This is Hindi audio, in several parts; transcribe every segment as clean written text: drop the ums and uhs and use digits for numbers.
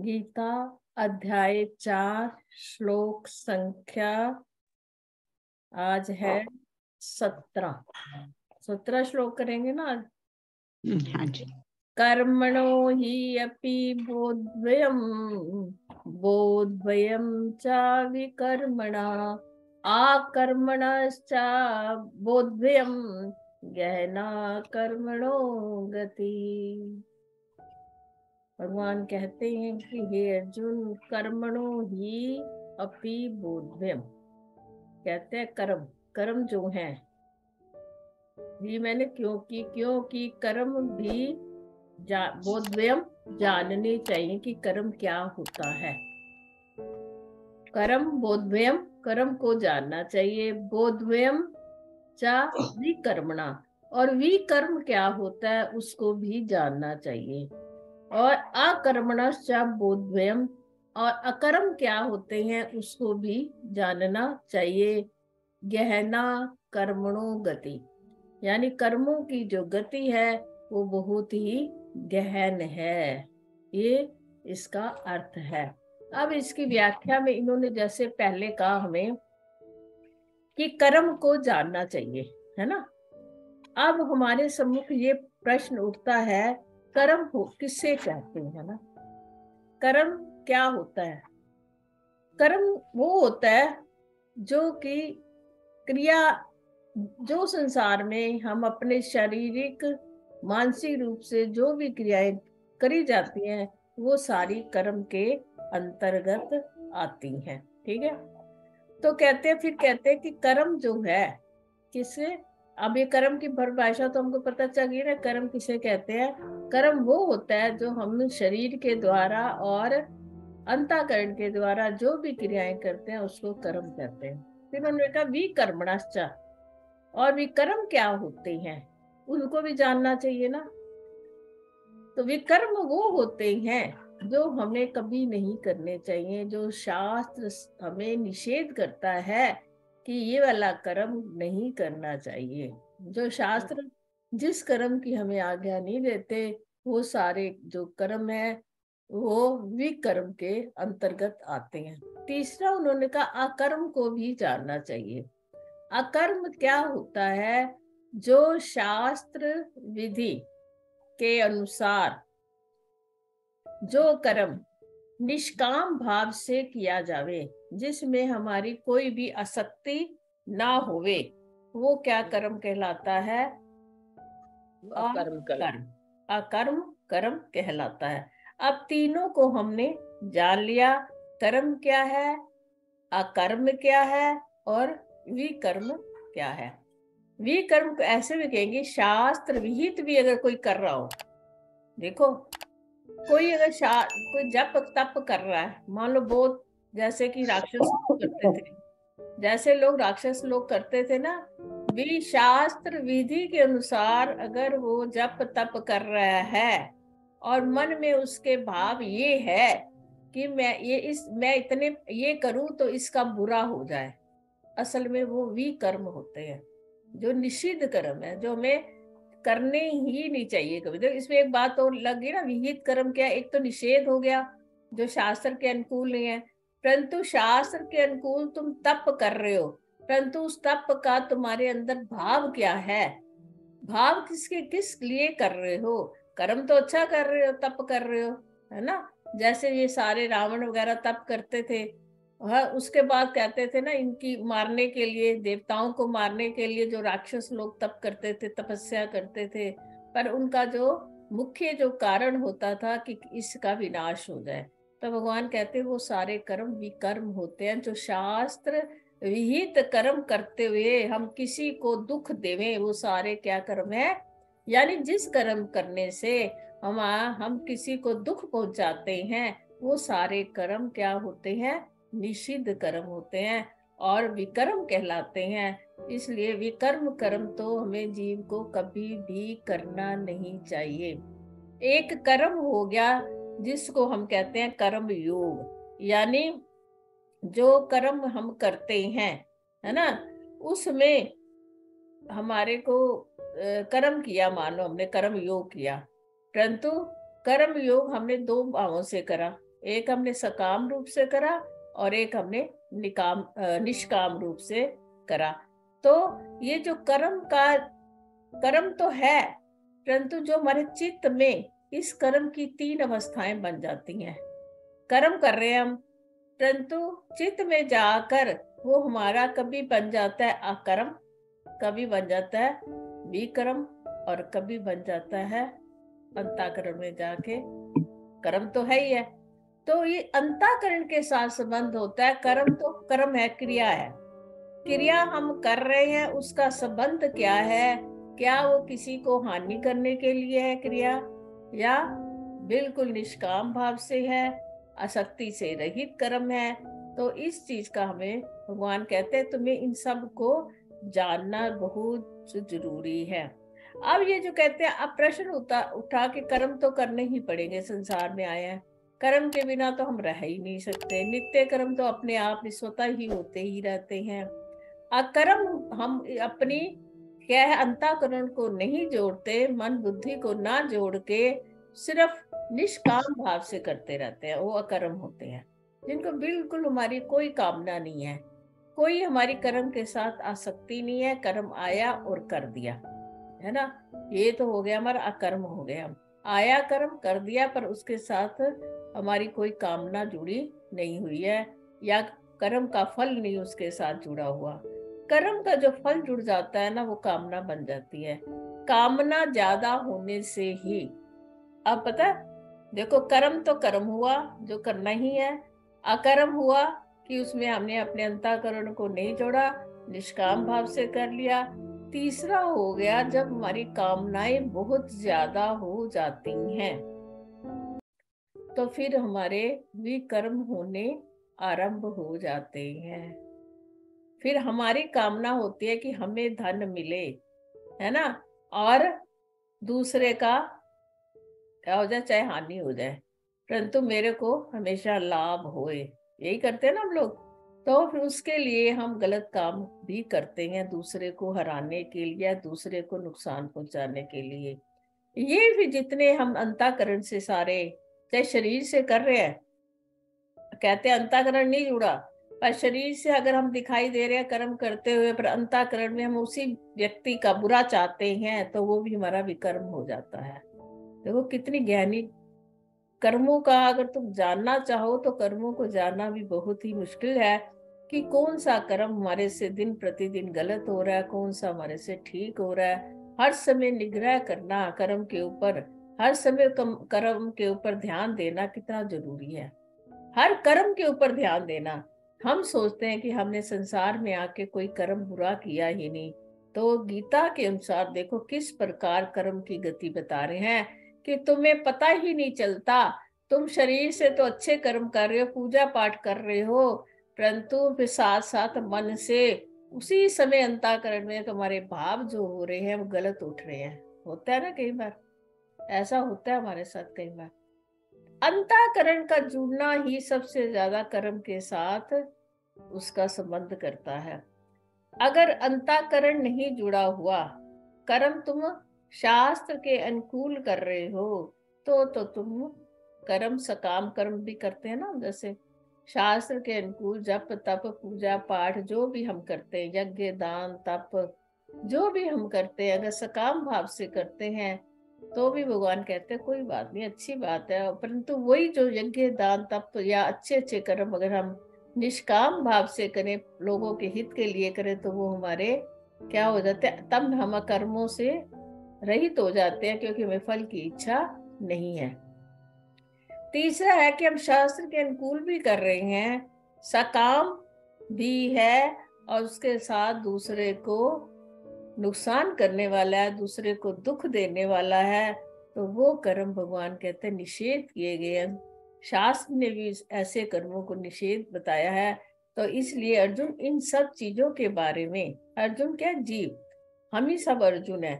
गीता अध्याय 4 श्लोक संख्या आज है 17 श्लोक करेंगे ना आज। हाँ जी। कर्मणो हि अपि बोधव्यम बोधव्यम च विकर्मणा आकर्मणश्च बोधव्यम गहना कर्मणो गति। भगवान कहते हैं कि हे अर्जुन, कर्मणो ही अपि बोधव्यम, कहते हैं कर्म कर्म जो है भी मैंने क्योंकि कर्म भी बोधव्यम जानने चाहिए कि कर्म क्या होता है। कर्म बोधव्यम, कर्म को जानना चाहिए। बोधव्यम चा विकर्मणा, और विकर्म क्या होता है उसको भी जानना चाहिए। और अकर्मणश्च बोधव्यम, और अकर्म क्या होते हैं उसको भी जानना चाहिए। गहना कर्मणो गति, यानी कर्मों की जो गति है वो बहुत ही गहन है, ये इसका अर्थ है। अब इसकी व्याख्या में इन्होंने जैसे पहले कहा हमें कि कर्म को जानना चाहिए, है ना। अब हमारे सम्मुख ये प्रश्न उठता है, कर्म हो किससे कहते हैं ना। कर्म क्या होता है? कर्म वो होता है जो कि क्रिया, जो संसार में हम अपने शारीरिक मानसिक रूप से जो भी क्रियाएं करी जाती हैं वो सारी कर्म के अंतर्गत आती हैं। ठीक है, तो फिर कहते हैं कि कर्म जो है किसे, अब ये कर्म की परिभाषा तो हमको पता चल गई ना। कर्म किसे कहते हैं? कर्म वो होता है जो हम शरीर के द्वारा और अंतःकरण के द्वारा जो भी क्रियाएं करते हैं उसको कर्म कहते हैं। फिर उन्होंने कहा विकर्मणश्च, और विकर्म क्या होते हैं उनको भी जानना चाहिए ना। तो विकर्म वो होते हैं जो हमें कभी नहीं करने चाहिए, जो शास्त्र हमें निषेध करता है कि ये वाला कर्म नहीं करना चाहिए। जो शास्त्र जिस कर्म की हमें आज्ञा नहीं देते वो सारे जो कर्म है वो विकर्म के अंतर्गत आते हैं। तीसरा उन्होंने कहा अकर्म को भी जानना चाहिए। अकर्म क्या होता है? जो शास्त्र विधि के अनुसार जो कर्म निष्काम भाव से किया जावे, जिसमें हमारी कोई भी आसक्ति ना होवे, वो क्या कर्म कहलाता है? अकर्म कर्म कहलाता है। अब तीनों को हमने जान लिया, कर्म क्या है, अकर्म क्या है और विकर्म क्या है। विकर्म को ऐसे भी कहेंगे, शास्त्र विहित भी अगर कोई कर रहा हो, देखो कोई अगर कोई जप तप कर रहा है, मान लो बहुत, जैसे कि राक्षस करते थे, जैसे लोग राक्षस लोग करते थे ना, भी शास्त्र विधि के अनुसार अगर वो जप तप कर रहा है और मन में उसके भाव ये है कि मैं इतने ये करूं तो इसका बुरा हो जाए, असल में वो विकर्म होते हैं, जो निषिद्ध कर्म है, जो हमें करने ही नहीं चाहिए कभी। तो इसमें एक बात और लग गई ना, विहित कर्म क्या? एक तो निषेध हो गया जो शास्त्र के अनुकूल नहीं है, परंतु शास्त्र के अनुकूल तुम तप कर रहे हो, परंतु उस तप का तुम्हारे अंदर भाव क्या है? भाव किस लिए कर रहे हो? कर्म तो अच्छा कर रहे हो, तप कर रहे हो, है ना। जैसे ये सारे रावण वगैरह तप करते थे, उसके बाद कहते थे ना, इनकी मारने के लिए, देवताओं को मारने के लिए जो राक्षस लोग तप करते थे, तपस्या करते थे, पर उनका जो मुख्य जो कारण होता था कि इसका विनाश हो जाए। तो भगवान कहते वो सारे कर्म विकर्म होते हैं। जो शास्त्र विहित कर्म करते हुए हम किसी को दुख देवें, वो सारे क्या कर्म है? यानी जिस कर्म करने से हम किसी को दुख पहुंचाते हैं वो सारे कर्म क्या होते हैं? निषिद्ध कर्म होते हैं और विकर्म कहलाते हैं। इसलिए विकर्म कर्म तो हमें जीव को कभी भी करना नहीं चाहिए। एक कर्म हो गया जिसको हम कहते हैं कर्म योग, यानी जो कर्म हम करते हैं, है ना, उसमें हमारे को कर्म किया, मान लो हमने कर्म योग किया, परंतु कर्म योग हमने दो भावों से करा। एक हमने सकाम रूप से करा और एक हमने निष्काम रूप से करा। तो ये जो कर्म तो है, परंतु जो हमारे चित्त में इस कर्म की 3 अवस्थाएं बन जाती हैं। कर्म कर रहे हैं हम, परंतु चित्त में जाकर वो हमारा कभी बन जाता है अकर्म, कभी बन जाता है विकर्म और कभी बन जाता है अंतःकरण में जाके कर्म तो है ही है। तो ये अंतःकरण के साथ संबंध होता है। कर्म तो कर्म है, क्रिया है, क्रिया हम कर रहे हैं, उसका संबंध क्या है? क्या वो किसी को हानि करने के लिए है क्रिया, या बिल्कुल निष्काम भाव से है, आसक्ति से रहित कर्म है? तो इस चीज का हमें भगवान कहते हैं तुम्हें इन सब को जानना बहुत जरूरी है। अब ये जो कहते हैं, अब प्रश्न उठा कि कर्म तो करने ही पड़ेंगे, संसार में आए हैं, कर्म के बिना तो हम रह ही नहीं सकते, नित्य कर्म तो अपने आप स्वतः ही होते ही रहते हैं। अकर्म हम अपनी क्या है अंतःकरण को नहीं जोड़ते, मन बुद्धि को ना जोड़ के सिर्फ निष्काम भाव से करते रहते हैं, वो अकर्म होते हैं, जिनको बिल्कुल हमारी कोई कामना नहीं है, कोई हमारी कर्म के साथ आसक्ति नहीं है, कर्म आया और कर दिया, है ना। ये तो हो गया हमारा अकर्म हो गया, आया कर्म कर दिया, पर उसके साथ हमारी कोई कामना जुड़ी नहीं हुई है, या कर्म का फल नहीं उसके साथ जुड़ा हुआ। कर्म का जो फल जुड़ जाता है ना, वो कामना बन जाती है। कामना ज्यादा होने से ही, अब पता देखो, कर्म तो कर्म हुआ जो करना ही है, अकर्म हुआ कि उसमें हमने अपने अंतःकरण को नहीं जोड़ा, निष्काम भाव से कर लिया। तीसरा हो गया जब हमारी कामनाएं बहुत ज्यादा हो जाती हैं, तो फिर हमारे विकर्म होने आरंभ हो जाते हैं। फिर हमारी कामना होती है कि हमें धन मिले, है ना, और दूसरे का क्या हो जाए, चाहे हानि हो जाए, परंतु मेरे को हमेशा लाभ होए, यही करते हैं ना हम लोग। तो फिर उसके लिए हम गलत काम भी करते हैं, दूसरे को हराने के लिए, दूसरे को नुकसान पहुंचाने के लिए। ये भी जितने हम अंतःकरण से सारे, चाहे शरीर से कर रहे हैं, कहते हैं अंतःकरण नहीं जुड़ा, पर शरीर से अगर हम दिखाई दे रहे हैं कर्म करते हुए, पर अंतःकरण में हम उसी व्यक्ति का बुरा चाहते हैं, तो वो भी हमारा विकर्म हो जाता है। देखो कितनी गहनी कर्मों का, अगर तुम जानना चाहो तो कर्मों को जानना भी बहुत ही मुश्किल है, कि कौन सा कर्म हमारे से दिन प्रतिदिन गलत हो रहा है, कौन सा हमारे से ठीक हो रहा है। हर समय निग्रह करना कर्म के ऊपर, हर समय कर्म के ऊपर ध्यान देना कितना जरूरी है, हर कर्म के ऊपर ध्यान देना। हम सोचते हैं कि हमने संसार में आके कोई कर्म बुरा किया ही नहीं, तो गीता के अनुसार देखो किस प्रकार कर्म की गति बता रहे हैं, कि तुम्हें पता ही नहीं चलता, तुम शरीर से तो अच्छे कर्म कर रहे हो, पूजा पाठ कर रहे हो, परंतु फिर साथ साथ मन से उसी समय अंतःकरण में तुम्हारे भाव जो हो रहे हैं वो गलत उठ रहे हैं। होता है ना, कई बार ऐसा होता है हमारे साथ। कई बार अंतःकरण का जुड़ना ही सबसे ज्यादा कर्म के साथ उसका संबंध करता है। अगर अंतःकरण नहीं जुड़ा हुआ, कर्म तुम शास्त्र के अनुकूल कर रहे हो, तो तुम कर्म सकाम कर्म भी करते हैं ना, जैसे शास्त्र के अनुकूल जप तप पूजा पाठ जो भी हम करते हैं, यज्ञ दान तप जो भी हम करते हैं, अगर सकाम भाव से करते हैं तो भी भगवान कहते हैं कोई बात नहीं, अच्छी बात है, परंतु वही जो यज्ञ दान तप या अच्छे अच्छे कर्म अगर हम निष्काम भाव से करें, लोगों के हित के लिए करें, तो वो हमारे क्या हो जाते हैं, तब हम कर्मों से रहित हो जाते हैं, क्योंकि हमें फल की इच्छा नहीं है। तीसरा है कि हम शास्त्र के अनुकूल भी कर रहे हैं, सकाम भी है, और उसके साथ दूसरे को नुकसान करने वाला है, दूसरे को दुख देने वाला है, तो वो कर्म भगवान कहते हैं निषेध किए गए हैं। शास्त्र ने भी ऐसे कर्मों को निषेध बताया है। तो इसलिए अर्जुन इन सब चीजों के बारे में, अर्जुन क्या, जीव, हम ही सब अर्जुन है,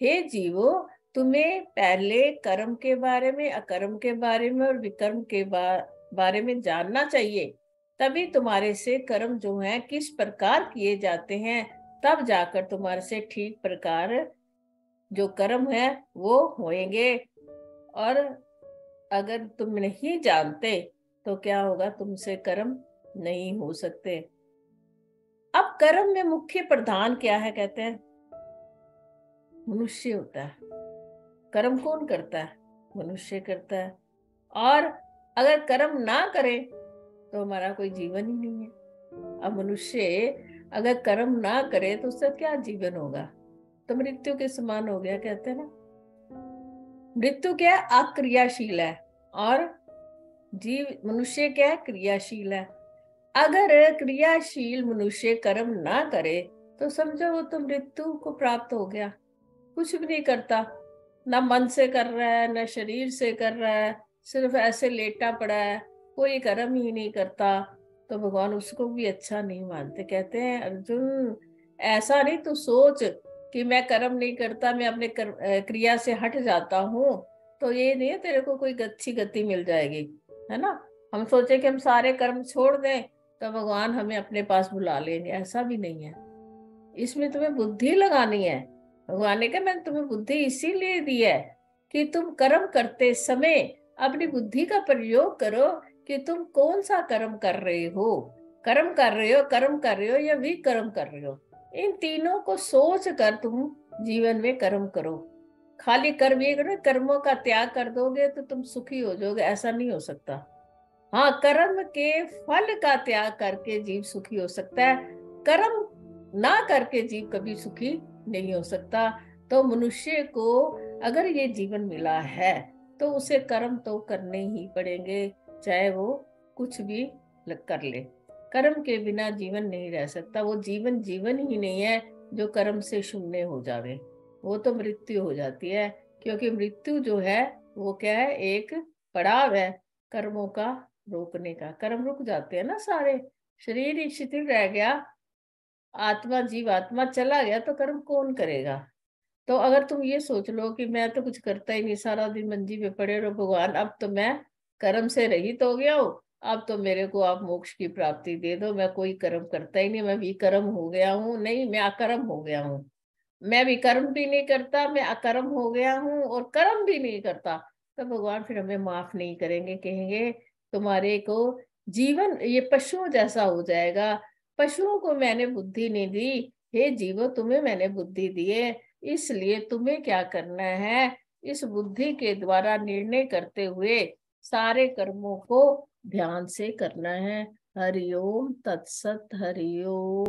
हे जीवो तुम्हें पहले कर्म के बारे में, अकर्म के बारे में और विकर्म के बारे में जानना चाहिए, तभी तुम्हारे से कर्म जो है किस प्रकार किए जाते हैं, तब जाकर तुम्हारे से ठीक प्रकार जो कर्म है वो होएंगे। और अगर तुम नहीं जानते तो क्या होगा, तुमसे कर्म नहीं हो सकते। अब कर्म में मुख्य प्रधान क्या है, कहते हैं मनुष्य होता है। कर्म कौन करता है? मनुष्य करता है। और अगर कर्म ना करे तो हमारा कोई जीवन ही नहीं है। अब मनुष्य अगर कर्म ना करे तो उसका क्या जीवन होगा? तो मृत्यु के समान हो गया, कहते हैं ना। मृत्यु क्या है? अक्रियाशील है, और जीव मनुष्य क्या है? क्रियाशील है। अगर क्रियाशील मनुष्य कर्म ना करे तो समझो वो तो मृत्यु को प्राप्त हो गया। कुछ भी नहीं करता, ना मन से कर रहा है, ना शरीर से कर रहा है, सिर्फ ऐसे लेटा पड़ा है, कोई कर्म ही नहीं करता, तो भगवान उसको भी अच्छा नहीं मानते। कहते हैं अर्जुन, ऐसा नहीं तू सोच कि मैं कर्म नहीं करता, मैं अपने क्रिया से हट जाता हूँ, तो ये नहीं है तेरे को कोई अच्छी गति मिल जाएगी, है ना। हम सोचे कि हम सारे कर्म छोड़ दें तो भगवान हमें अपने पास बुला लेंगे, ऐसा भी नहीं है। इसमें तुम्हें बुद्धि लगानी है। भगवान ने कहा मैंने तुम्हें बुद्धि इसीलिए दी है कि तुम कर्म करते समय अपनी बुद्धि का प्रयोग करो कि तुम कौन सा कर्म कर रहे हो। कर्म कर रहे हो, कर्म कर रहे हो या विकर्म कर रहे हो, इन तीनों को सोच कर तुम जीवन में कर्म करो। खाली कर्म ये करो, कर्मों का त्याग कर दोगे तो तुम सुखी हो जाओगे, ऐसा नहीं हो सकता। हाँ, कर्म के फल का त्याग करके जीव सुखी हो सकता है, कर्म ना करके जीव कभी सुखी नहीं हो सकता। तो मनुष्य को अगर ये जीवन मिला है तो उसे कर्म तो करने ही पड़ेंगे, चाहे वो कुछ भी कर ले। कर्म के बिना जीवन नहीं रह सकता। वो जीवन जीवन ही नहीं है जो कर्म से शून्य हो जावे, वो तो मृत्यु हो जाती है। क्योंकि मृत्यु जो है वो क्या है, एक पड़ाव है कर्मों का रोकने का। कर्म रुक जाते हैं ना सारे, शरीर ही शिथिल रह गया, आत्मा जीवात्मा चला गया तो कर्म कौन करेगा। तो अगर तुम ये सोच लो कि मैं तो कुछ करता ही नहीं, सारा दिन मंजी पे पड़े रहो, भगवान अब तो मैं कर्म से रहित हो गया हूँ, अब तो मेरे को आप मोक्ष की प्राप्ति दे दो, मैं कोई कर्म करता ही नहीं, मैं विकर्म हो गया हूँ, नहीं मैं अकर्म हो गया हूँ। मैं विकर्म भी नहीं करता, मैं अकर्म हो गया हूँ और कर्म भी नहीं करता, तो भगवान फिर हमें माफ नहीं करेंगे, कहेंगे तुम्हारे को जीवन ये पशुओं जैसा हो जाएगा। पशुओं को मैंने बुद्धि नहीं दी, हे जीवो तुम्हें मैंने बुद्धि दी है, इसलिए तुम्हें क्या करना है, इस बुद्धि के द्वारा निर्णय करते हुए सारे कर्मों को ध्यान से करना है। हरिओम तत्सत। हरिओम।